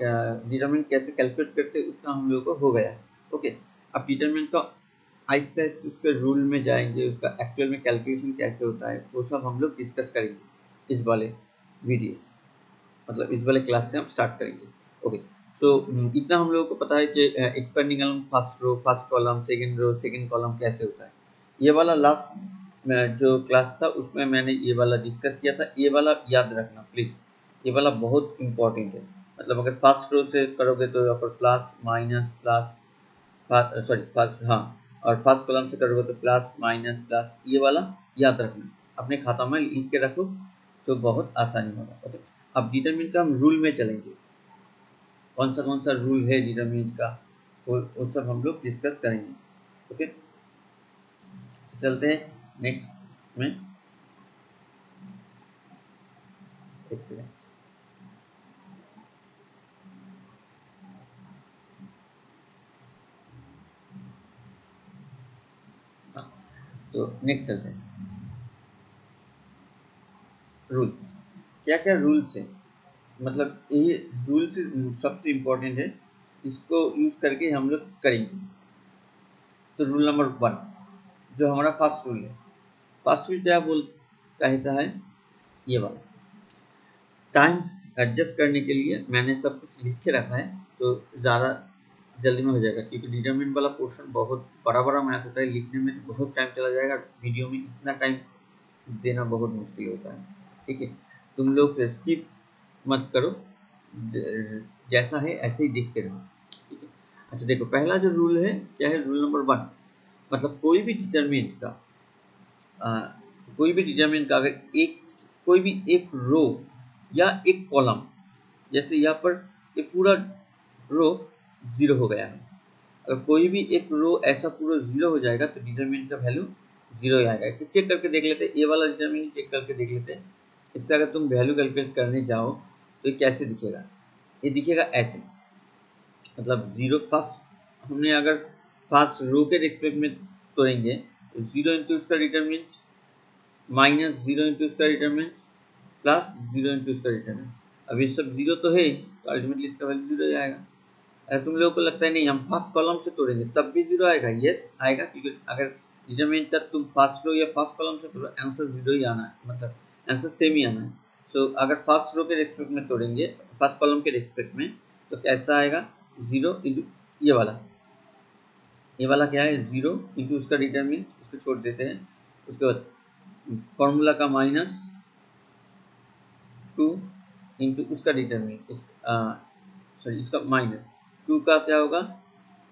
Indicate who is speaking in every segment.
Speaker 1: Determinant कैसे calculate करते हैं उसका हम लोगों को हो गया। ओके, अब डिटरमिनेंट का आहिस्ता आहिस्ता उसके रूल में जाएंगे, उसका एक्चुअल में कैलकुलेशन कैसे होता है वो सब हम लोग डिस्कस करेंगे इस वाले वीडियो, मतलब इस वाले क्लास से हम स्टार्ट करेंगे। ओके, सो इतना हम लोगों को पता है कि expanding along first row, first column, second row, second column कैसे होता है। ये वाला लास्ट जो क्लास था उसमें मैंने ये वाला डिस्कस किया था, ये वाला याद रखना प्लीज़, ये वाला बहुत इंपॉर्टेंट है। मतलब अगर फर्स्ट रो से करोगे तो यहाँ पर plus minus plus, sorry first, हाँ, और फर्स्ट कॉलम से करोगे तो प्लस माइनस प्लस, ये वाला याद रखना, अपने खाता में लिख के रखो तो बहुत आसानी होगा। ओके, अब डिटरमिनेंट का हम रूल में चलेंगे, कौन सा रूल है डिटरमिनेंट का वो सब हम लोग डिस्कस करेंगे। ओके, तो चलते हैं नेक्स्ट में। एक सेकेंड, तो नेक्स्ट चलते हैं। रूल्स, क्या क्या रूल्स है, मतलब ये रूल्स सबसे इम्पोर्टेंट है, इसको यूज करके हम लोग करेंगे। तो रूल नंबर 1 जो हमारा फर्स्ट रूल है, फर्स्ट रूल क्या बोल कहता है, ये वाला टाइम एडजस्ट करने के लिए मैंने सब कुछ लिख के रखा है, तो ज़्यादा जल्दी में हो जाएगा, क्योंकि डिटरमिनेंट वाला पोर्शन बहुत बड़ा बड़ा मैथ होता है, लिखने में तो बहुत टाइम चला जाएगा, वीडियो में इतना टाइम देना बहुत मुश्किल होता है। ठीक है, तुम लोग स्किप मत करो, जैसा है ऐसे ही देखते रहो। ठीक है, अच्छा देखो, पहला जो रूल है क्या है, रूल नंबर 1, मतलब कोई भी डिटरमिनेंट का अगर एक कोई भी एक रो या एक कॉलम, जैसे यहाँ पर ये पूरा रो जीरो हो गया है, अगर कोई भी एक रो ऐसा पूरा जीरो हो जाएगा तो डिटरमिनेंट का वैल्यू जीरो ही आएगा। तो चेक करके देख लेते हैं, ये वाला डिटरमिनेंट चेक करके देख लेते हैं, इसका अगर तुम वैल्यू कैलकुलेट करने जाओ तो ये कैसे दिखेगा, ये दिखेगा ऐसे, मतलब जीरो फर्स्ट, हमने अगर फर्स्ट रो के रिस्पेक्ट में तोड़ेंगे तो जीरो इंटू उसका डिटरमिनेंट माइनस जीरो इंटू उसका डिटरमिनेंट प्लस जीरो इंटू उसका डिटरमिनेंट, अब ये सब जीरो तो है तो अल्टीमेटली इसका वैल्यू जीरो ही आएगा। अगर तुम लोगों को लगता है नहीं हम फर्स्ट कॉलम से तोड़ेंगे तब भी जीरो आएगा, यस आएगा, क्योंकि अगर डिटरमिनेंट तक तुम फर्स्ट रो या फर्स्ट कॉलम से तोड़ो आंसर जीरो ही आना है, मतलब आंसर सेम ही आना है। सो अगर फर्स्ट रो के रिस्पेक्ट में तोड़ेंगे, फर्स्ट कॉलम के रिस्पेक्ट में, तो कैसा आएगा, जीरो इंटू ये वाला क्या है, जीरो इंटू उसका डिटरमिनेंट, उसको छोड़ देते हैं, उसके बाद फॉर्मूला का माइनस 2 इंटू उसका डिटरमिनेंट, सॉरी इसका माइनस 2 का क्या होगा,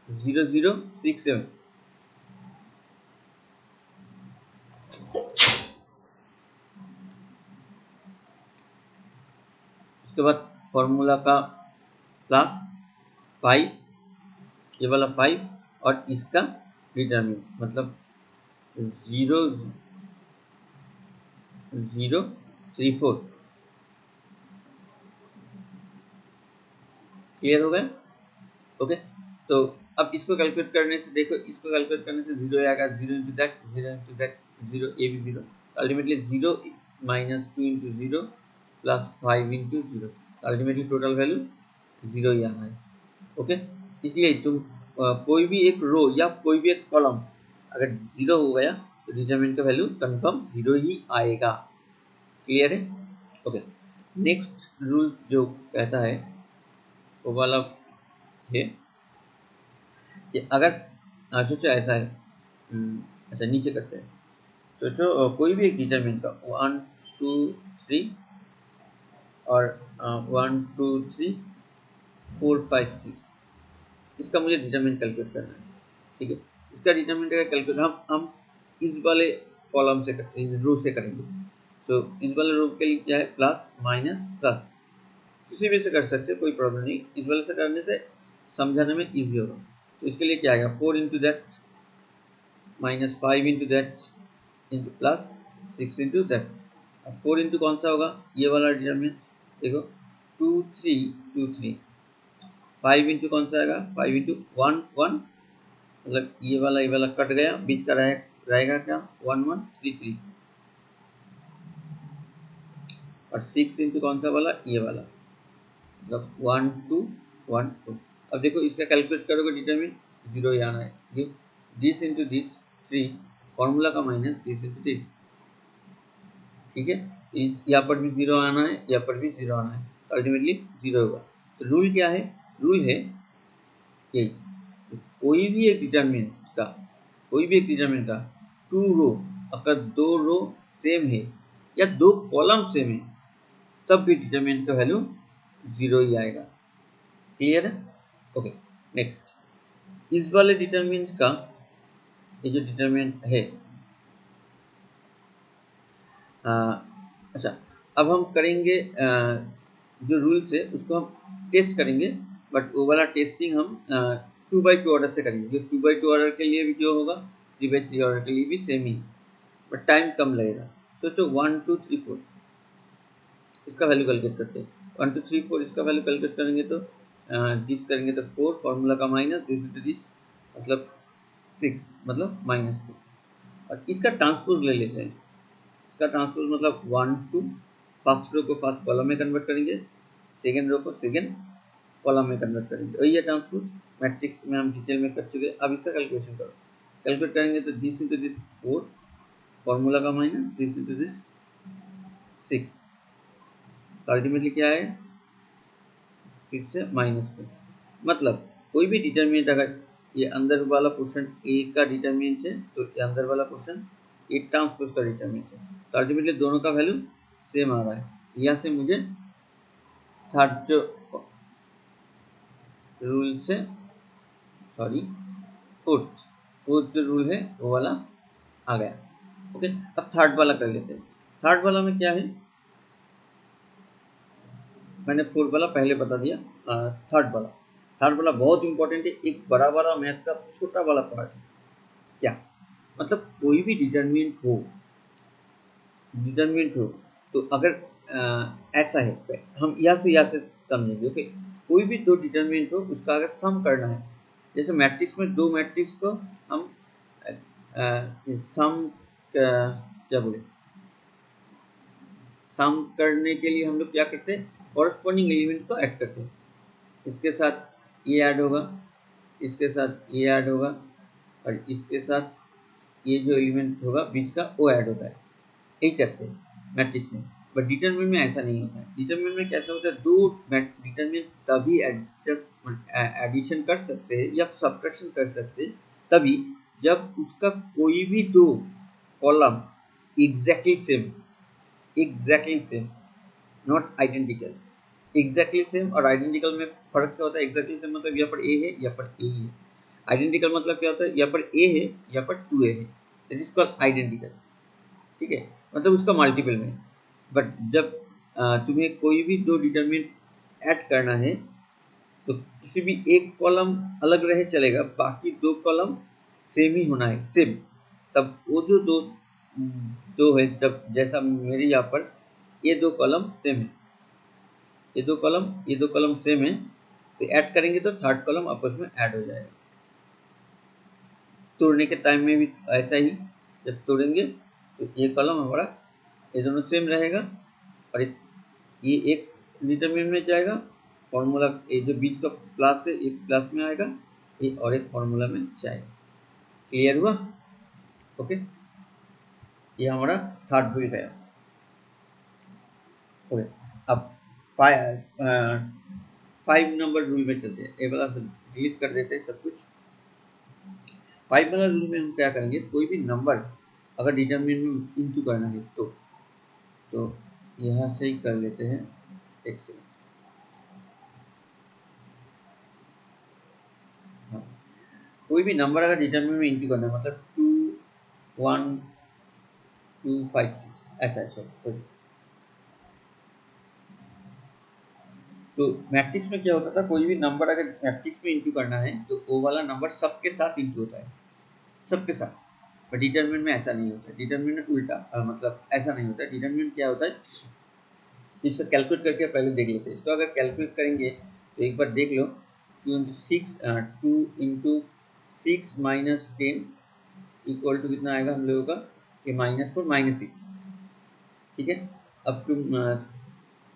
Speaker 1: 0067, उसके बाद फॉर्मूला का प्लस 5, ये वाला 5 और इसका डिटरमिनेंट मतलब 0034, क्लियर हो गया। ओके, तो अब इसको कैलकुलेट करने से देखो, इसको कैलकुलेट करने से जीरो आएगा, zero into that zero, a भी zero, ultimately zero minus 2 into zero plus 5 into zero, ultimately total value zero ही आना है। ओके, इसलिए तुम कोई भी एक रो या कोई भी एक कॉलम अगर जीरो हो गया तो डिटरमिनेंट का वैल्यू कंफर्म जीरो ही आएगा, क्लियर है। ओके, नेक्स्ट रूल जो कहता है वो वाला है कि अगर सोचो ऐसा है, अच्छा नीचे करते हैं, सोचो कोई भी एक डिटरमिनेंट का 1 2 3 और 1 2 3 4 5 6, इसका मुझे डिटरमिनेंट कैलकुलेट करना है। ठीक है, इसका डिटरमिनेंट का कैलकुलेट हम इस वाले कॉलम से करते हैं, रो से करेंगे। तो इस वाले रो के लिए क्या है, प्लस माइनस प्लस, किसी भी से कर सकते हैं, कोई प्रॉब्लम नहीं, इस वाले से करने से समझाने में इजी होगा। तो इसके लिए क्या आएगा, 4 into that minus 5 into that into plus 6 into that. अब 4 इंटू कौन सा होगा, ये वाला डिटरमिनेंट देखो, 2 3 2 3, 5 इंटू कौन सा आएगा, 5 इंटू 1 1, मतलब ये वाला कट गया, बीच का रहेगा क्या, 1 1 3 3, और 6 इंटू कौन सा वाला, ये वाला मतलब 1 2 1 2। अब देखो इसका कैलकुलेट करोगे डिटरमिनेंट 0 ही आना है। Give this into this 3, formula का माइनस दिस इंटू दिस। ठीक है, यहाँ पर भी 0 आना है, यहाँ पर भी 0 आना है, अल्टीमेटली 0 होगा। तो रूल क्या है? रूल है यही, कोई भी एक डिटरमिनेंट का, कोई भी एक डिटरमिनेंट का 2 रो, अगर 2 रो सेम है या 2 कॉलम सेम है, तब भी डिटरमिनेंट का वैल्यू 0 ही आएगा। क्लियर है? ओके, नेक्स्ट इस वाले डिटरमिनेंट का, ये जो डिटरमिनेंट है, अच्छा अब हम करेंगे जो रूल्स है उसको हम टेस्ट करेंगे, बट वो वाला टेस्टिंग हम 2x2 ऑर्डर से करेंगे। जो 2x2 ऑर्डर के लिए भी जो होगा 3x3 ऑर्डर के लिए भी सेम ही, बट टाइम कम लगेगा। सोचो 1 2 3 4 इसका वैल्यू कैलकुलेट करते हैं। 1 2 3 4 इसका वैल्यू कैलकुलेट करेंगे तो दिस करेंगे तो 4, फॉर्मूला का माइनस दिस इंटू दिस, मतलब 6, मतलब -2। और इसका ट्रांसपोज ले लेते हैं। इसका ट्रांसपोज मतलब 1 2, फर्स्ट रो को फर्स्ट कॉलम में कन्वर्ट करेंगे, सेकेंड रो को सेकेंड कॉलम में कन्वर्ट करेंगे, और ये ट्रांसपोज मैट्रिक्स में हम डिटेल में कर चुके हैं। अब इसका कैलकुलेशन करो, कैलकुलेट करेंगे तो दिस इंटू दिस 4, फॉर्मूला का माइनस दिस इंटू दिस 6, तो अल्टीमेटली क्या है, फिर से -2। मतलब कोई भी डिटरमिनेंट, अगर ये अंदर वाला पोर्शन ए का डिटरमिनेंट है तो ये अंदर वाला पोर्शन ए ट्रांसपोज का डिटरमिनेंट है, तो अल्टीमेटली दोनों का वैल्यू सेम आ रहा है। यहाँ से मुझे थर्ड जो रूल से, सॉरी फोर्थ जो रूल है वो वाला आ गया। ओके, अब थर्ड वाला कर लेते हैं। थर्ड वाला में क्या है, मैंने फोर्थ वाला पहले बता दिया। थर्ड वाला बहुत इंपॉर्टेंट है, एक बड़ा वाला मैथ का छोटा वाला पार्ट है। क्या मतलब, कोई भी डिटरमिनेंट हो तो अगर ऐसा है, हम यहाँ से समझेंगे। ओके, कोई भी दो डिटरमिनेंट हो उसका अगर सम करना है, जैसे मैट्रिक्स में दो मैट्रिक्स को हम सम क्या बोले, सम करने के लिए हम लोग क्या करते हैं, कॉरस्पॉन्डिंग एलिमेंट को ऐड करते हैं। इसके साथ ये ऐड होगा, इसके साथ ये ऐड होगा, और इसके साथ ये जो एलिमेंट होगा बीच का वो ऐड होता है। यही करते हैं मैट्रिक्स में। बट डिटरमिनेंट में ऐसा नहीं होता है। डिटरमिनेंट में कैसा होता है, दो डिटरमिनेंट तभी एडिशन कर सकते हैं या सब्ट्रैक्शन कर सकते हैं तभी जब उसका कोई भी दो column exactly same, not identical. Exactly same और आइडेंटिकल में फर्क क्या होता है? एग्जैक्टली सेम मतलब यहाँ पर ए है, यहाँ पर ए है। आइडेंटिकल मतलब क्या होता है, यहाँ पर ए है, यहाँ पर 2a है, दैट इज कॉल्ड आइडेंटिकल। ठीक है, मतलब उसका मल्टीपल में। बट जब तुम्हें कोई भी दो डिटरमिनेंट ऐड करना है तो किसी भी एक कॉलम अलग रहे चलेगा, बाकी दो कॉलम सेम ही होना है, सेम। तब वो जो दो है, जब जैसा मेरे यहाँ पर ये दो कॉलम सेम है, ये दो कॉलम सेम है, तो ऐड करेंगे तो थर्ड कॉलम आपस में ऐड हो जाएगा। तोड़ने के टाइम में भी ऐसा ही, जब तोड़ेंगे तो ये कॉलम हमारा, ये दोनों सेम रहेगा, और ये एक डिटरमिनेंट में जाएगा, फॉर्मूला ये जो बीच का प्लस है एक प्लस में आएगा, ये और एक फॉर्मूला में जाएगा। क्लियर हुआ? ओके, ये हमारा थर्ड रूल है। ओके, अब 5 नंबर रूल में चलते हैं। ये वाला डिलीट कर देते हैं सब कुछ। 5 वाला रूल में हम क्या करेंगे, कोई भी नंबर अगर डिटरमिनेंट में इंटू करना है तो यहाँ से ही कर लेते हैं। एक सेकंड, हाँ, कोई भी नंबर अगर डिटरमिनेंट में इंटू करना है, मतलब 2 1 2 5 6 ऐसा है, सोचो। तो मैट्रिक्स में क्या होता था, कोई भी नंबर अगर मैट्रिक्स में इंटू करना है तो वो वाला नंबर सबके साथ इंटू होता है, सबके साथ। पर डिटरमिनेंट में ऐसा नहीं होता। डिटरमिनेंट उल्टा, मतलब ऐसा नहीं होता। डिटरमिनेंट क्या होता है, इसको कैलकुलेट करके पहले देख लेते हैं। इसको अगर कैलकुलेट करेंगे तो एक बार देख लो, 2 इंटू 6 माइनस 10 इक्वल टू कितना आएगा हम लोगों का, ये -4 -6। ठीक है, अब तुम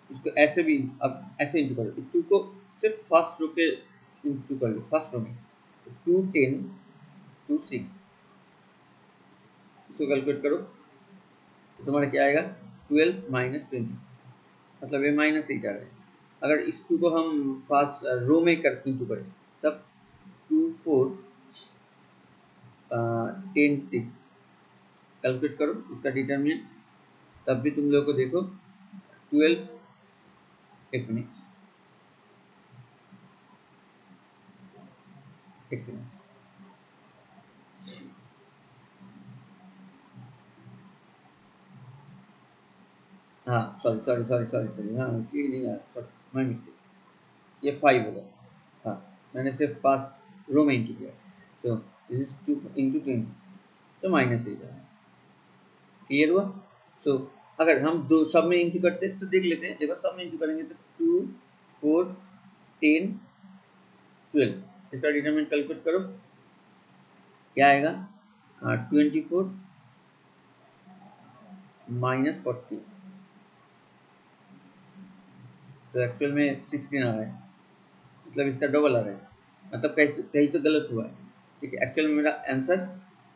Speaker 1: इसको ऐसे भी अब ऐसे इंटू करो, 2 को सिर्फ फर्स्ट रो के इंटू कर लो, फर्स्ट रो में 2 10 2 6, इसको कैलकुलेट करो तो तुम्हारा क्या आएगा 12 माइनस 20, मतलब ये माइनस 8 आ रहा है। अगर इस 2 को हम फर्स्ट रो में कर इंटू करें तब 2 4 10 6 कैलकुलेट करो इसका डिटरमिनेंट, तब भी तुम लोगों को देखो 12, एक मिनट, एक मिनट, हाँ sorry sorry sorry sorry sorry, हाँ इसलिए नहीं आया, सॉरी माई मिस्टेक, ये 5 होगा, हाँ मैंने सिर्फ फर्स्ट रो में इंटू किया, तो दिस इज 2 इंटू 20, तो माइनस 8 आया। क्लियर हुआ? सो अगर हम दो सब में इंटू करते हैं तो देख लेते हैं, देखो सब में इंटू करेंगे तो 2 4 10 12, इसका डिटरमिनेंट कैलकुलेट करो, क्या आएगा 24 माइनस 40, तो एक्चुअल में 16 आ रहा है, मतलब इसका डबल आ रहा है, मतलब कहीं कहीं तो गलत हुआ है, ठीक है। एक्चुअल में मेरा आंसर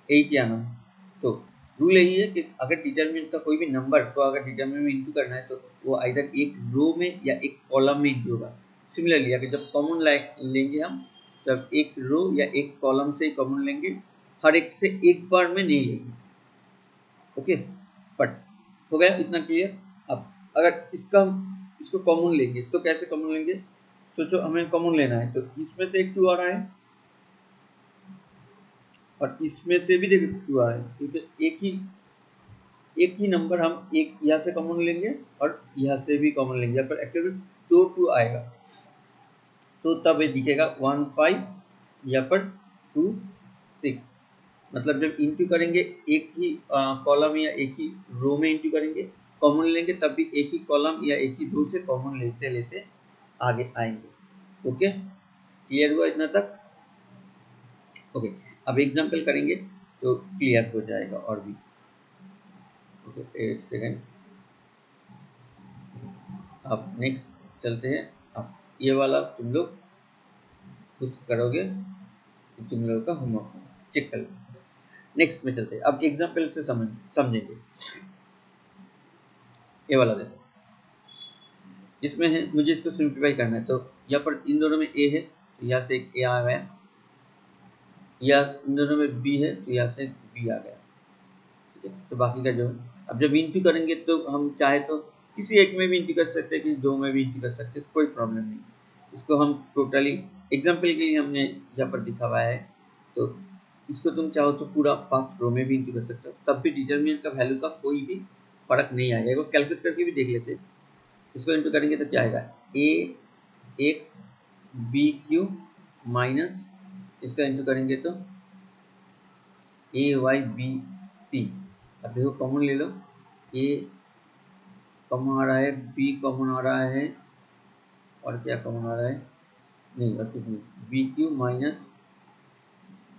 Speaker 1: 8 ही आना है। तो रूल यही है कि अगर डिटरमिनेंट का कोई भी नंबर को अगर डिटरमिनेंट में इंटू करना है तो वो आइदर एक रो में या एक कॉलम में इंटू होगा। सिमिलरली अगर जब कॉमन लेंगे हम, तब एक रो या एक कॉलम से कॉमन लेंगे, हर एक से एक बार में नहीं लेंगे, ओके। बट हो गया इतना क्लियर। अब अगर इसको कॉमन लेंगे तो कैसे कॉमन लेंगे, सोचो हमें कॉमन लेना है तो इसमें से एक 2 आ रहा है और इसमें से भी देखो 2 आ रहा है, क्योंकि एक ही नंबर हम एक यहाँ से कॉमन लेंगे और यहाँ से भी कॉमन लेंगे, यहाँ पर एक्चुअली 2 आएगा तो तब ये दिखेगा 1 5, यहाँ पर 2 6, मतलब जब इंटू करेंगे एक ही कॉलम या एक ही रो में इंटू करेंगे, कॉमन लेंगे तब भी एक ही कॉलम या एक ही रो से कॉमन लेते लेते आगे आएंगे, ओके। क्लियर हुआ इतना तक? ओके, अब एग्जांपल करेंगे तो क्लियर हो जाएगा और भी, ओके। एक सेकेंड, अब नेक्स्ट चलते हैं। अब ये वाला तुम लोग खुद करोगे, तुम लोगों का होमवर्क चेक कर लो। नेक्स्ट में चलते हैं, अब एग्जांपल से समझेंगे। ये वाला देखो, इसमें है मुझे इसको सिंप्लीफाई करना है, तो यहाँ पर इन दोनों में ए है तो यहाँ से एक ए आ गया, या इन दोनों में बी है तो यहाँ से बी आ गया, ठीक है। तो बाकी का जो है, अब जब इंटू करेंगे तो हम चाहे तो किसी एक में भी इंटू कर सकते हैं, किसी दो में भी इंटू कर सकते हैं, कोई प्रॉब्लम नहीं। इसको हम टोटली एग्जाम्पल के लिए हमने यहाँ पर दिखा हुआ है, तो इसको तुम चाहो तो पूरा फर्स्ट रो में भी इंटू कर सकते हो, तब भी डिटरमिनेंट का वैल्यू का कोई भी फर्क नहीं आएगा। वो कैलकुलेट करके भी देख लेते हैं। इसको इंटू करेंगे तो क्या आएगा, ए एक्स बी क्यू माइनस, इसका इंटू करेंगे तो ए वाई बी पी। अब देखो कॉमन ले लो, ए कॉमन आ रहा है, बी कॉमन आ रहा है, और क्या कॉमन आ रहा है, नहीं और कुछ नहीं, b q minus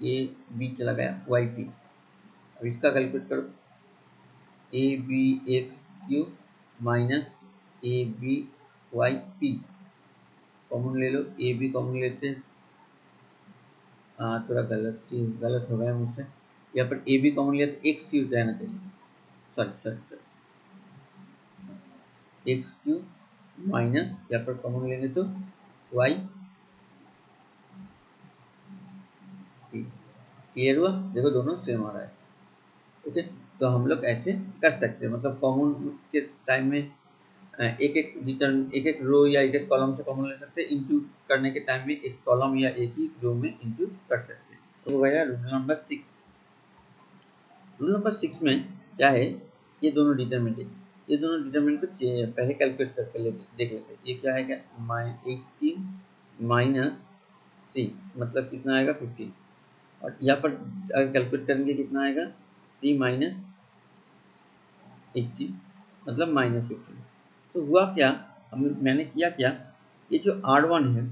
Speaker 1: a b चला गया वाई पी। अब इसका कैलकुलेट करो, a b x q minus a b y p, common ले लो, ए बी कॉमन लेते हैं, थोड़ा गलत हो गया मुझसे, यहाँ पर ए बी कॉमन लिया तो एक्स क्यू रहना चाहिए, sorry sorry sorry, x q minus यहाँ पर कॉमन लेंगे तो वाई पी। क्लियर हुआ? देखो दोनों सेम आ रहा है, ओके। तो हम लोग ऐसे कर सकते हैं, मतलब कॉमन के टाइम में एक एक रो या एक एक कॉलम से कॉमन ले सकते हैं, इंटू करने के टाइम में एक कॉलम या एक ही रो में इंटू कर सकते हैं। तो भैया रूल नंबर 6, रूल नंबर 6 में क्या है, ये दोनों डिटरमिनेंट है, ये दोनों डिटरमिनेंट को पहले कैलकुलेट करके देख लेते हैं। ये क्या है, क्या 18 माइनस सी, मतलब कितना आएगा 15, और यहाँ पर अगर कैलकुलेट करेंगे कितना आएगा, सी माइनस 80, मतलब माइनस 15। तो हुआ क्या, मैंने किया क्या, ये जो R1 है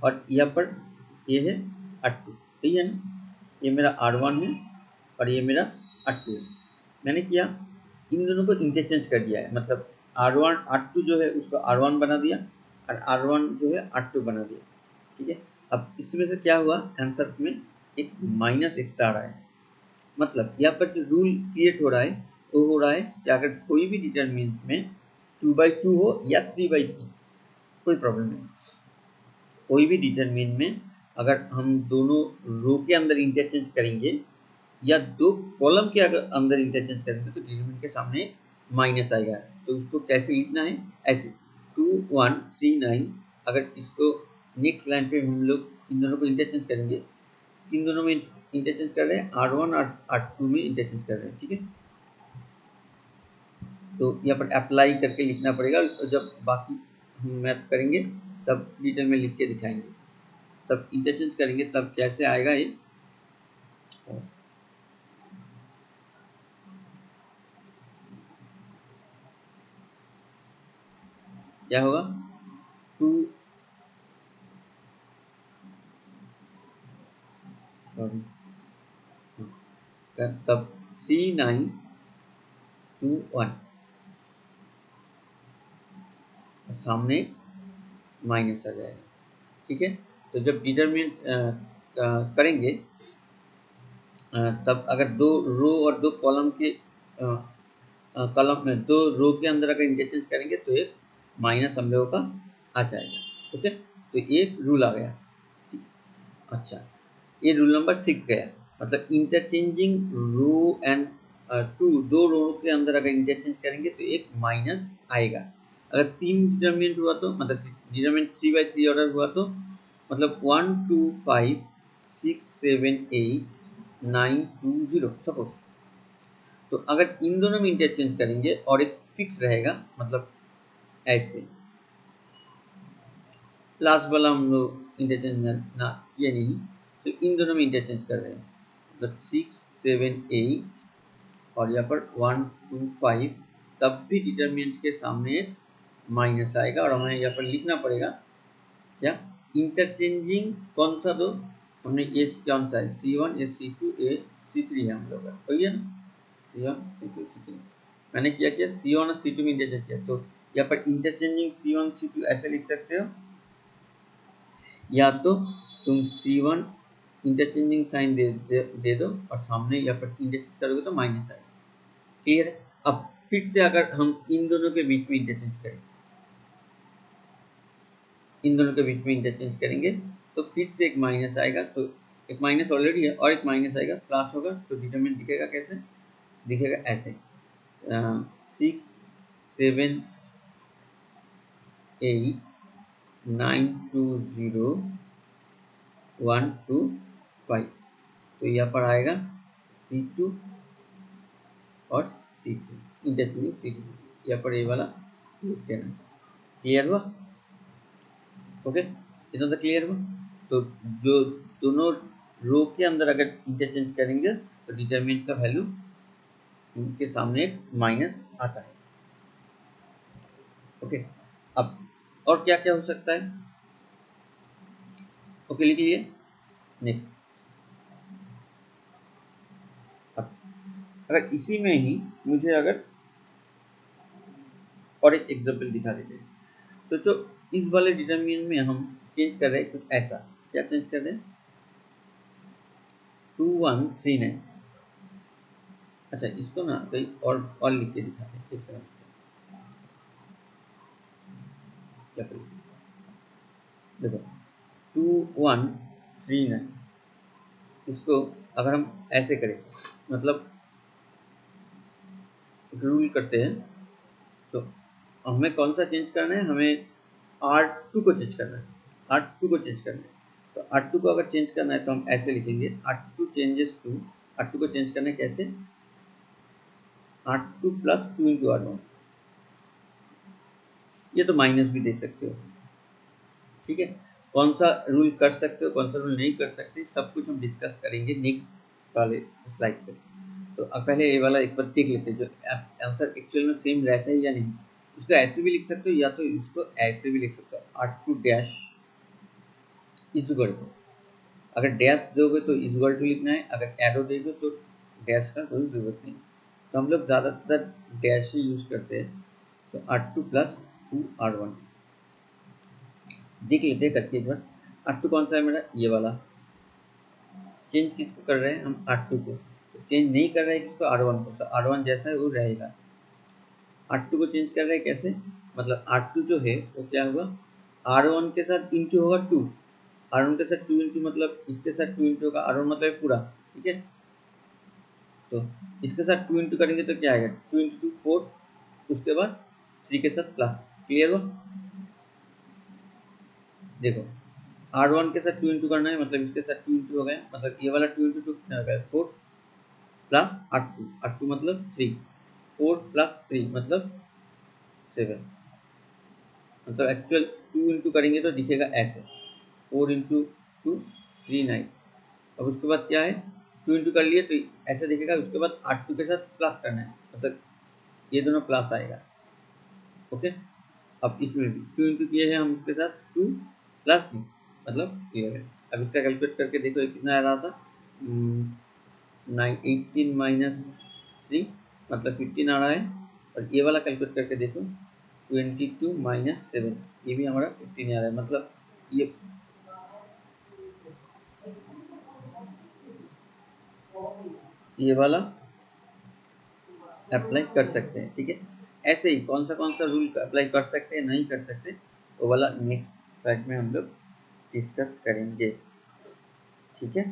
Speaker 1: और यहाँ पर ये है R2, ठीक है ना, ये मेरा R1 है और ये मेरा R2 है। मैंने किया इन दोनों को इंटरचेंज कर दिया है, मतलब R2 जो है उसको R1 बना दिया और R1 जो है R2 बना दिया। ठीक है, अब इसमें से क्या हुआ, आंसर में एक माइनस एक्स्ट्रा आ रहा है। मतलब यहाँ पर जो रूल क्रिएट हो रहा है वो हो रहा है कि अगर कोई भी डिटरमिनेंट में 2/2 हो या 3/3 कोई प्रॉब्लम नहीं। कोई भी डिटरमिनेंट में अगर हम दोनों रो के अंदर इंटरचेंज करेंगे या दो कॉलम के अगर अंदर इंटरचेंज करेंगे तो डिटरमिनेंट के सामने माइनस आएगा। तो उसको कैसे लिखना है, ऐसे 2 1 3 9। अगर इसको नेक्स्ट लाइन पे हम लोग इन दोनों को इंटरचेंज करेंगे, इन दोनों में इंटरचेंज कर रहे हैं, R1 और R2 में इंटरचेंज कर रहे हैं। ठीक है, तो यहाँ पर अप्लाई करके लिखना पड़ेगा। जब बाकी हम मैथ करेंगे तब डिटेल में लिख के दिखाएंगे, तब इंटरचेंज करेंगे तब कैसे आएगा ये। क्या होगा, 2 सॉरी तब 3 9 2 1 सामने माइनस आ जाएगा। ठीक है, तो जब डिटरमिनेंट करेंगे तब अगर दो रो और दो कॉलम के कॉलम में दो रो के अंदर अगर इंटरचेंज करेंगे तो एक माइनस हम लोगों का आ जाएगा। ओके, तो एक रूल आ गया। अच्छा, ये रूल नंबर 6 गया, मतलब इंटरचेंजिंग रो एंड टू, दो रो के अंदर अगर इंटरचेंज करेंगे तो एक माइनस आएगा। अगर 3 डिटरमिनेंट हुआ तो मतलब डिटरमिनेंट 3/3 ऑर्डर हुआ तो मतलब 1 2 5 6 7 8 9 2 0 सपोज। तो अगर इन दोनों में इंटरचेंज करेंगे और एक फिक्स रहेगा, मतलब ऐसे लास्ट वाला हम लोग इंटरचेंज ना किए नहीं, तो इन दोनों में इंटरचेंज कर रहे हैं, मतलब 6 7 8 और यहाँ पर 1 2 5, तब भी डिटरमिनेंट के सामने एक माइनस आएगा और हमें यहाँ पर लिखना पड़ेगा क्या, इंटरचेंजिंग कौन सा दो, हमने ये कौन सा है, C1 या C2 A C3 है हम लोग का, वही है ना, C1 C2 C3। मैंने क्या किया, C1 और C2 में इंटरचेंज किया, तो यहाँ पर इंटरचेंजिंग C1 C2 ऐसे लिख सकते हो, या तो तुम C1 इंटरचेंजिंग साइन दे दो और सामने यहाँ पर इंटरचेंज करोगे तो माइनस आएगा। क्लियर है। अब फिर से अगर हम इन दोनों के बीच में इंटरचेंज करें, इन दोनों के बीच में इंटरचेंज करेंगे तो फिर से एक माइनस आएगा, तो एक माइनस ऑलरेडी है और एक माइनस आएगा, प्लस होगा, तो डिटरमिनेंट दिखेगा कैसे, दिखेगा ऐसे 6 7 8 9 2 0 1 2 5। तो यहाँ पर आएगा C2 और C3 इंटरचेंजिंग C2, यहाँ पर ये वाला लिख देना। क्लियर हुआ, ओके, इतना तो क्लियर हुआ। तो जो दोनों रो के अंदर अगर इंटरचेंज करेंगे तो डिटरमिनेंट का वैल्यू उनके सामने एक माइनस आता है। ओके, अब और क्या क्या हो सकता है, ओके लिख लीजिए। नेक्स्ट, अब अगर इसी में ही मुझे अगर और एक एग्जांपल दिखा देते हैं, सोचो इस वाले डिटरमिनेंट में हम चेंज कर रहे हैं कुछ ऐसा, क्या चेंज कर रहे हैं, 2 1 3 9। अच्छा, इसको ना कहीं और लिख के दिखाते हैं, एक सेकंड, क्या करें, देखो 2 1 3 9, इसको अगर हम ऐसे करें, मतलब रूल करते हैं, तो हमें कौन सा चेंज करना है, हमें R2 को चेंज करना है, R2 को चेंज करना है। तो R2 को अगर चेंज करना है तो हम ऐसे लिखेंगे, R2 चेंजेस टू, R2 को चेंज करना है कैसे, R2 प्लस 2 इंटू R1, ये तो माइनस भी दे सकते हो। ठीक है, कौन सा रूल कर सकते हो, कौन सा रूल नहीं कर सकते, सब कुछ हम डिस्कस करेंगे नेक्स्ट वाले स्लाइड पे। तो अब पहले ये वाला एक बार देख लेते हैं, जो आंसर एक्चुअल में सेम रहता है या नहीं। इसको ऐसे भी लिख सकते हो या तो इसको ऐसे भी लिख सकते हो, R2 डैश इक्वल टू, अगर डैश दोगे तो इक्वल टू लिखना है, अगर एरो दोगे तो डैश का कोई जरूरत नहीं। तो हम लोग ज़्यादातर डैश ही यूज़ करते हैं, तो R2 प्लस 2R1 देख लेते हैं करके एक बार। R2 कौन सा है मेरा, ये वाला। चेंज किसको कर रहे हैं हम, R2 को। तो चेंज नहीं कर रहे हैं किसको, R1 को। तो R1 जैसा है वो रहेगा। R2 को चेंज कर रहे हैं कैसे, मतलब R2 जो है वो क्या होगा, R1 के साथ इंटू होगा 2, R1 के साथ 2 इंटू मतलब इसके साथ 2 इंटू होगा, R1 मतलब पूरा, ठीक है। तो इसके साथ 2 इंटू करेंगे तो क्या आएगा, 2 इंटू 2 4, उसके बाद 3 के साथ प्लस। क्लियर हो, देखो R1 के साथ 2 इंटू करना है, मतलब इसके साथ 2 इंटू हो गया, मतलब ये वाला 2 इंटू 2 कितना हो गया 4 प्लस R2, R2 मतलब 3, 4 प्लस 3 मतलब 7, मतलब एक्चुअल 2 इंटू करेंगे तो दिखेगा ऐसे, 4 इंटू 2 3 9। अब उसके बाद क्या है, 2 इंटू कर लिए तो ऐसे दिखेगा, उसके बाद R2 के साथ प्लस करना है, मतलब ये दोनों प्लस आएगा। ओके, अब इसमें भी 2 इंटू किए हैं हम उसके साथ 2 प्लस मतलब 11। अब इसका कैलकुलेट करके देखो ये कितना आ रहा था, 18 माइनस 3 मतलब 15 आ रहा है। और ये वाला कैलकुलेट करके देखो 22 माइनस 7, ये भी हमारा 15 आ रहा है, मतलब ये वाला अप्लाई कर सकते हैं, ठीक है। ऐसे ही कौन सा रूल अप्लाई कर सकते हैं नहीं कर सकते, वो वाला नेक्स्ट स्लाइड में हम लोग डिस्कस करेंगे, ठीक है।